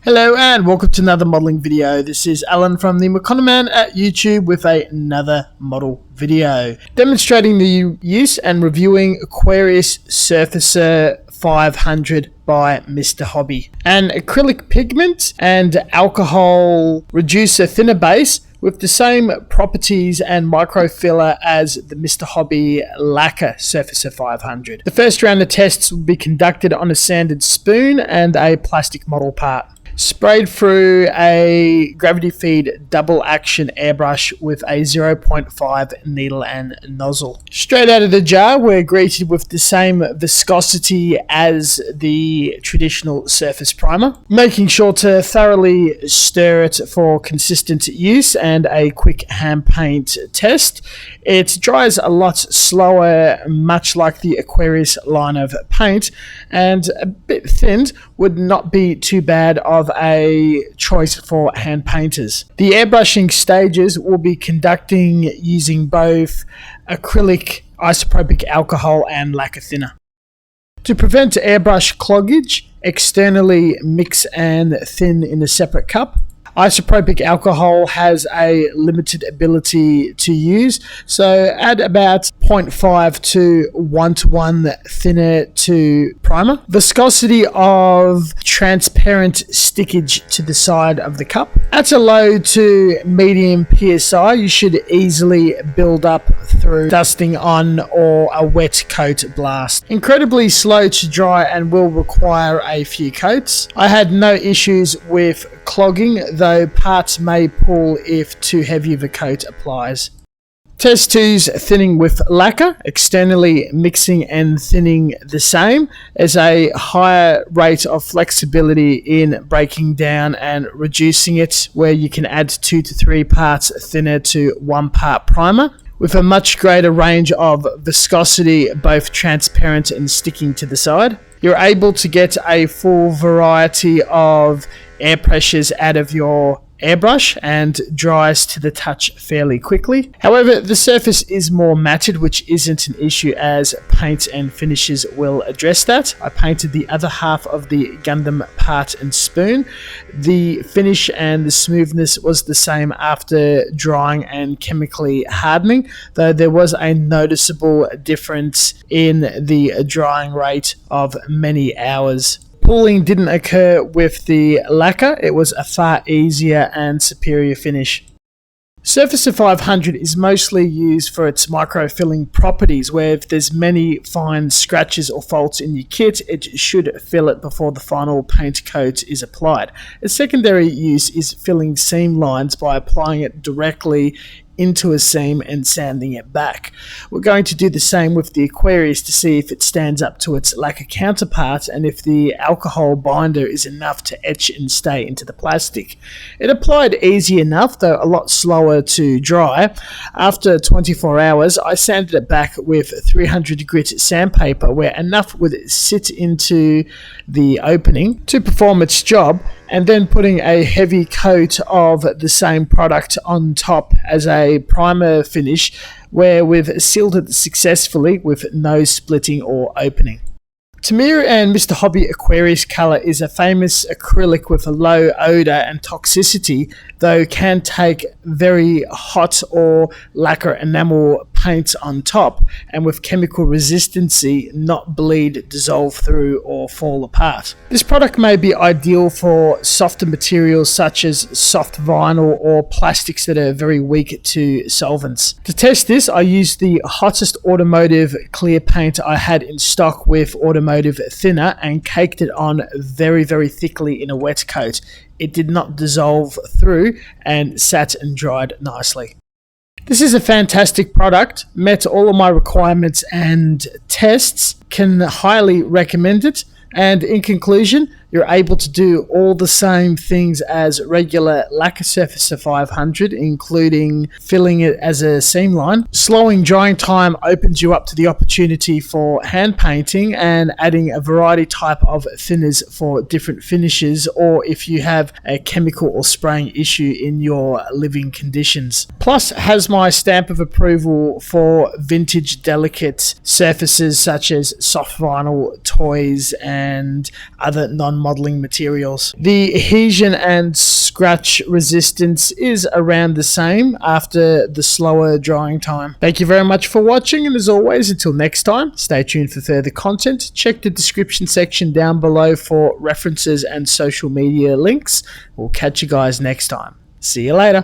Hello and welcome to another modelling video. This is Alan from the Economan at YouTube with another model video demonstrating the use and reviewing Aqueous Surfacer 500 by Mr. Hobby. An acrylic pigment and alcohol reducer thinner base with the same properties and microfiller as the Mr. Hobby Lacquer Surfacer 500. The first round of tests will be conducted on a sanded spoon and a plastic model part. Sprayed through a gravity feed double action airbrush with a 0.5 needle and nozzle. Straight out of the jar, we're greeted with the same viscosity as the traditional surface primer, making sure to thoroughly stir it for consistent use and a quick hand paint test. It dries a lot slower, much like the Aqueous line of paint, and a bit thinned would not be too bad of a choice for hand painters. The airbrushing stages will be conducting using both acrylic, isopropyl alcohol and lacquer thinner. To prevent airbrush cloggage, externally mix and thin in a separate cup. Isopropyl alcohol has a limited ability to use, so add about 0.5 to 1:1 thinner to primer. Viscosity of transparent stickage to the side of the cup. At a low to medium PSI, you should easily build up through dusting on or a wet coat blast. Incredibly slow to dry and will require a few coats. I had no issues with clogging, though parts may pull if too heavy of a coat applies. Test 2's thinning with lacquer, externally mixing and thinning the same. As a higher rate of flexibility in breaking down and reducing it, where you can add 2 to 3 parts thinner to 1 part primer, with a much greater range of viscosity, both transparent and sticking to the side. You're able to get a full variety of air pressures out of your airbrush and dries to the touch fairly quickly. However, the surface is more matted, which isn't an issue as paint and finishes will address that. I painted the other half of the Gunze part and spoon. The finish and the smoothness was the same after drying and chemically hardening, though there was a noticeable difference in the drying rate of many hours. Pooling didn't occur with the lacquer. It was a far easier and superior finish. Surfacer 500 is mostly used for its microfilling properties, where if there's many fine scratches or faults in your kit, it should fill it before the final paint coat is applied. A secondary use is filling seam lines by applying it directly into a seam and sanding it back. We're going to do the same with the Aqueous to see if it stands up to its lacquer counterpart and if the alcohol binder is enough to etch and stay into the plastic. It applied easy enough, though a lot slower to dry. After 24 hours, I sanded it back with 300 grit sandpaper, where enough would sit into the opening to perform its job, and then putting a heavy coat of the same product on top as a primer finish, where we've sealed it successfully with no splitting or opening. Tamir and Mr. Hobby Aqueous Color is a famous acrylic with a low odor and toxicity, though can take very hot or lacquer enamel paint on top, and with chemical resistancy not bleed, dissolve through or fall apart. This product may be ideal for softer materials such as soft vinyl or plastics that are very weak to solvents. To test this, I used the hottest automotive clear paint I had in stock with automotive thinner and caked it on very thickly in a wet coat. It did not dissolve through and sat and dried nicely. This is a fantastic product, met all of my requirements and tests, can highly recommend it, and in conclusion, you're able to do all the same things as regular Lacquer Surfacer 500, including filling it as a seam line. Slowing drying time opens you up to the opportunity for hand painting and adding a variety type of thinners for different finishes, or if you have a chemical or spraying issue in your living conditions. Plus has my stamp of approval for vintage delicate surfaces such as soft vinyl, toys and other non modeling materials. The adhesion and scratch resistance is around the same after the slower drying time. Thank you very much for watching, and as always, until next time, stay tuned for further content. Check the description section down below for references and social media links. We'll catch you guys next time. See you later.